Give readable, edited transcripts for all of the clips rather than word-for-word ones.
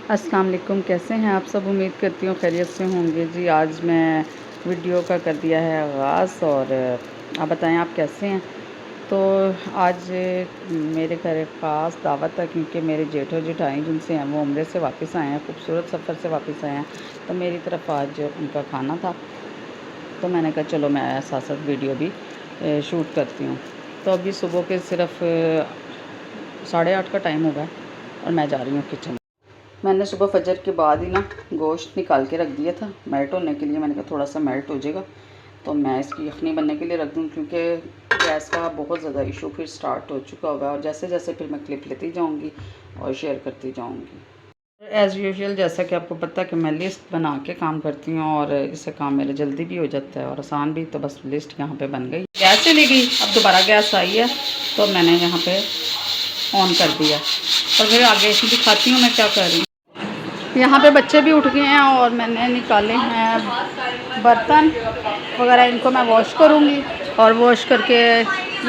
अस्सलाम वालेकुम, कैसे हैं आप सब। उम्मीद करती हूँ खैरियत से होंगे। जी आज मैं वीडियो का कर दिया है आगाज़ और आप बताएं आप कैसे हैं। तो आज मेरे घर एक ख़ास दावत है क्योंकि मेरे जेठ और जेठानी जिनसे हैं वो उम्रे से वापस आए हैं, खूबसूरत सफ़र से वापस आए हैं। तो मेरी तरफ आज उनका खाना था, तो मैंने कहा चलो मैं साथ साथ वीडियो भी शूट करती हूँ। तो अभी सुबह के सिर्फ 8:30 का टाइम होगा और मैं जा रही हूँ किचन। मैंने सुबह फजर के बाद ही ना गोश्त निकाल के रख दिया था मेल्ट होने के लिए। मैंने कहा थोड़ा सा मेल्ट हो जाएगा तो मैं इसकी यखनी बनने के लिए रख दूँ, क्योंकि गैस का बहुत ज़्यादा इशू फिर स्टार्ट हो चुका होगा और जैसे जैसे फिर मैं क्लिप लेती जाऊँगी और शेयर करती जाऊँगी। एज़ यूजुअल जैसा कि आपको पता है कि मैं लिस्ट बना के काम करती हूँ और इससे काम मेरा जल्दी भी हो जाता है और आसान भी। तो बस लिस्ट यहाँ पे बन गई, गैस चली गई, अब दोबारा गैस आई है तो मैंने यहाँ पे ऑन कर दिया और फिर आगे दिखाती हूँ मैं क्या कर रही हूँ। यहाँ पे बच्चे भी उठ गए हैं और मैंने निकाले हैं बर्तन वगैरह, इनको मैं वॉश करूँगी और वॉश करके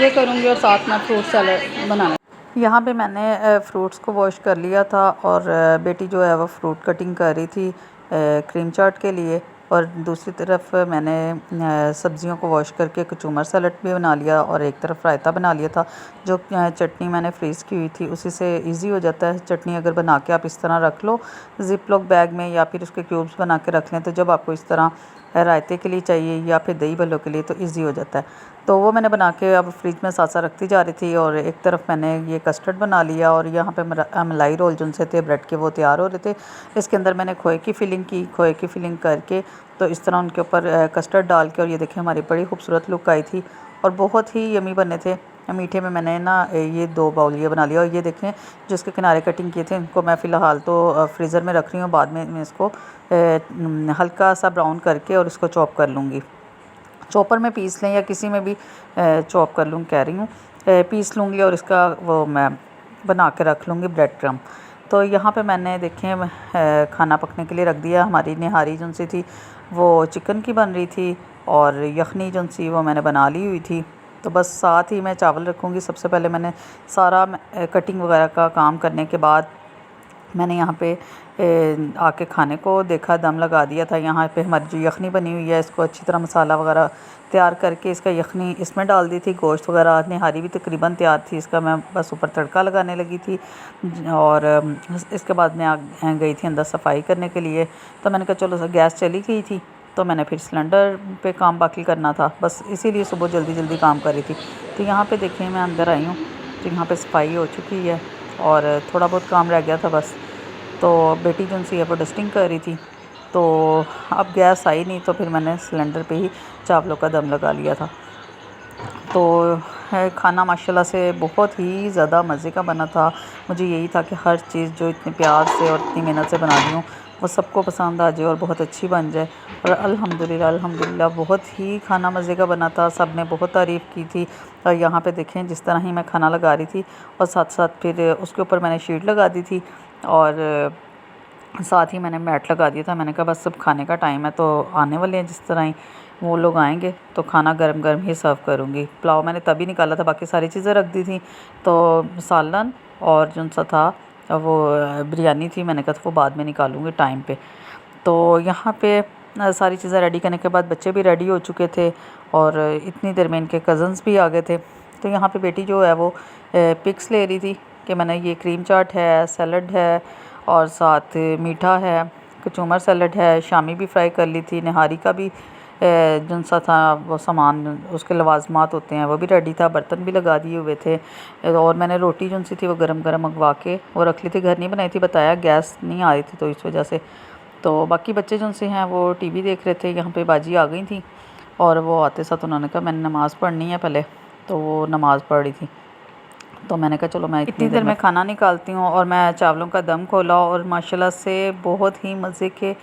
ये करूँगी और साथ में फ्रूट सैलेड बनाना। यहाँ पे मैंने फ्रूट्स को वॉश कर लिया था और बेटी जो है वो फ्रूट कटिंग कर रही थी क्रीम चाट के लिए, और दूसरी तरफ मैंने सब्जियों को वॉश करके कचूमर सैलेड भी बना लिया और एक तरफ रायता बना लिया था। जो चटनी मैंने फ्रीज़ की हुई थी उसी से इजी हो जाता है। चटनी अगर बना के आप इस तरह रख लो ज़िप लॉक बैग में या फिर उसके क्यूब्स बना के रख लें, तो जब आपको इस तरह रायते के लिए चाहिए या फिर दही भल्लों के लिए तो ईज़ी हो जाता है। तो वो मैंने बना के अब फ्रिज में साथ साथ रखती जा रही थी और एक तरफ मैंने ये कस्टर्ड बना लिया और यहाँ पे मलाई रोल जिनसे थे ब्रेड के वो तैयार हो रहे थे। इसके अंदर मैंने खोए की फिलिंग की, खोए की फिलिंग करके तो इस तरह उनके ऊपर कस्टर्ड डाल के, और ये देखें हमारी बड़ी खूबसूरत लुक आई थी और बहुत ही यमी बने थे। मीठे में मैंने ना ये 2 बाउल ये बना लिया और ये देखें जो इसके किनारे कटिंग किए थे इनको मैं फ़िलहाल तो फ्रीज़र में रख रही हूँ। बाद में मैं इसको हल्का सा ब्राउन करके और इसको चॉप कर लूँगी। चॉपर में पीस लें या किसी में भी चॉप कर लूँ, कह रही हूँ पीस लूँगी और इसका वो मैं बना के रख लूँगी ब्रेड क्रम्ब। तो यहाँ पे मैंने देखें खाना पकने के लिए रख दिया। हमारी निहारी जो सी थी वो चिकन की बन रही थी और यखनी जो सी वो मैंने बना ली हुई थी। तो बस साथ ही मैं चावल रखूँगी। सबसे पहले मैंने सारा कटिंग वगैरह का काम करने के बाद मैंने यहाँ पे आके खाने को देखा, दम लगा दिया था। यहाँ पे हमारी जो यखनी बनी हुई है इसको अच्छी तरह मसाला वगैरह तैयार करके इसका यखनी इसमें डाल दी थी। गोश्त वगैरह निहारी भी तकरीबन तैयार थी, इसका मैं बस ऊपर तड़का लगाने लगी थी और इसके बाद मैं आ गई थी अंदर सफाई करने के लिए। तो मैंने कहा चलो गैस चली गई थी तो मैंने फिर सिलेंडर पे काम बाकी करना था, बस इसीलिए सुबह जल्दी जल्दी काम कर रही थी। तो यहाँ पे देखिए मैं अंदर आई हूँ तो यहाँ पे सफाई हो चुकी है और थोड़ा बहुत काम रह गया था बस। तो बेटी जो सी है वो डस्टिंग कर रही थी, तो अब गैस आई नहीं तो फिर मैंने सिलेंडर पे ही चावलों का दम लगा लिया था। तो खाना माशाल्लाह से बहुत ही ज़्यादा मज़े का बना था। मुझे यही था कि हर चीज़ जो इतने प्यार से और इतनी मेहनत से बना दी हूँ वो सबको पसंद आ जाए और बहुत अच्छी बन जाए। और अल्हम्दुलिल्लाह बहुत ही खाना मज़े का बना था, सब ने बहुत तारीफ़ की थी। और यहाँ पे देखें जिस तरह ही मैं खाना लगा रही थी और साथ साथ फिर उसके ऊपर मैंने शीट लगा दी थी और साथ ही मैंने मैट लगा दिया था। मैंने कहा बस सब खाने का टाइम है तो आने वाले हैं जिस तरह ही वो लोग आएंगे तो खाना गरम गरम ही सर्व करूँगी। पुलाव मैंने तभी निकाला था, बाकी सारी चीज़ें रख दी थी। तो सालन और जो सा था वो बिरयानी थी, मैंने कहा था वो बाद में निकालूँगी टाइम पे। तो यहाँ पे सारी चीज़ें रेडी करने के बाद बच्चे भी रेडी हो चुके थे और इतनी देर में इनके कज़न्स भी आ गए थे। तो यहाँ पे बेटी जो है वो पिक्स ले रही थी कि मैंने ये क्रीम चाट है, सैलड है और साथ मीठा है, कचूमर सैलड है, शामी भी फ्राई कर ली थी, निहारी का भी जो सा था वो सामान उसके लवाजमात होते हैं वो भी रेडी था, बर्तन भी लगा दिए हुए थे। और मैंने रोटी जो सी थी वो गरम गरम मंगवा के वो रख ली थी, घर नहीं बनाई थी बताया, गैस नहीं आ रही थी तो इस वजह से। तो बाकी बच्चे जो से हैं वो टीवी देख रहे थे। यहाँ पे बाजी आ गई थी और वो आते साथ उन्होंने कहा मैंने नमाज़ पढ़नी है पहले, तो वो नमाज़ पढ़ रही थी। तो मैंने कहा चलो मैं इतनी देर में खाना निकालती हूँ और मैं चावलों का दम खोला और माशाल्लाह से बहुत ही मज़े के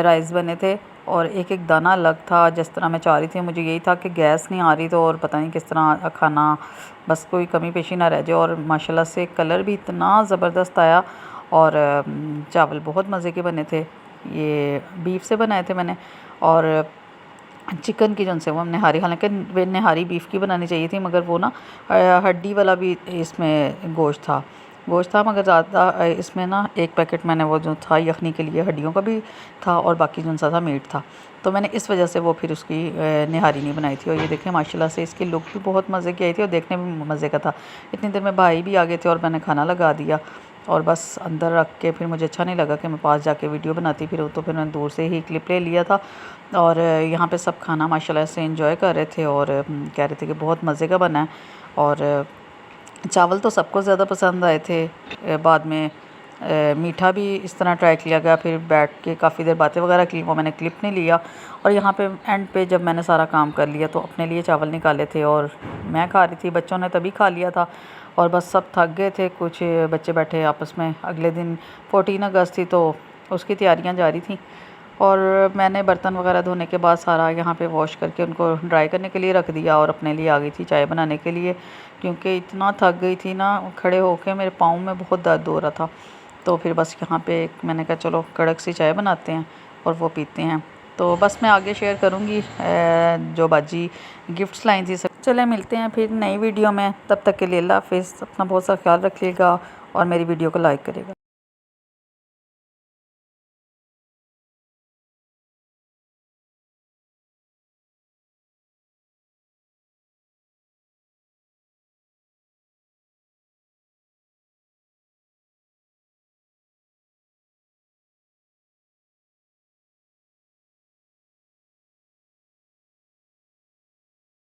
राइस बने थे और एक एक दाना अलग था जिस तरह मैं चाह रही थी। मुझे यही था कि गैस नहीं आ रही तो और पता नहीं किस तरह खाना बस कोई कमी पेशी ना रह जाए। और माशाल्लाह से कलर भी इतना ज़बरदस्त आया और चावल बहुत मज़े के बने थे। ये बीफ से बनाए थे मैंने और चिकन की जो से वो निहारी, हालांकि निहारी बीफ की बनानी चाहिए थी मगर वो ना हड्डी वाला भी इसमें गोश्त था गोश्त था, मगर ज़्यादा इसमें ना एक पैकेट मैंने वो जो था यखनी के लिए हड्डियों का भी था और बाकी जो सा था मीट था, तो मैंने इस वजह से वो फिर उसकी निहारी नहीं बनाई थी। और ये देखें माशाल्लाह से इसकी लुक भी बहुत मज़े की आई थी और देखने में मज़े का था। इतनी देर में भाई भी आ गए थे और मैंने खाना लगा दिया और बस अंदर रख के फिर मुझे अच्छा नहीं लगा कि मैं पास जाके वीडियो बनाती फिर, तो फिर मैंने दूर से ही क्लिप ले लिया था। और यहाँ पे सब खाना माशाल्लाह से एंजॉय कर रहे थे और कह रहे थे कि बहुत मज़े का बना है। और चावल तो सबको ज़्यादा पसंद आए थे। बाद में मीठा भी इस तरह ट्राई किया गया, फिर बैठ के काफ़ी देर बातें वगैरह की, वो मैंने क्लिप नहीं लिया। और यहाँ पे एंड पे जब मैंने सारा काम कर लिया तो अपने लिए चावल निकाले थे और मैं खा रही थी, बच्चों ने तभी खा लिया था। और बस सब थक गए थे, कुछ बच्चे बैठे आपस में, अगले दिन 14 अगस्त थी तो उसकी तैयारियाँ जारी थी। और मैंने बर्तन वगैरह धोने के बाद सारा यहाँ पे वॉश करके उनको ड्राई करने के लिए रख दिया और अपने लिए आ गई थी चाय बनाने के लिए, क्योंकि इतना थक गई थी ना, खड़े होके मेरे पाँव में बहुत दर्द हो रहा था। तो फिर बस यहाँ पे मैंने कहा चलो कड़क सी चाय बनाते हैं और वो पीते हैं। तो बस मैं आगे शेयर करूँगी जो बाजी गिफ्ट्स लाई थी सब। चले मिलते हैं फिर नई वीडियो में, तब तक के लिए अल्लाह हाफ़िज़। अपना बहुत सा ख्याल रखिएगा और मेरी वीडियो को लाइक करिएगा।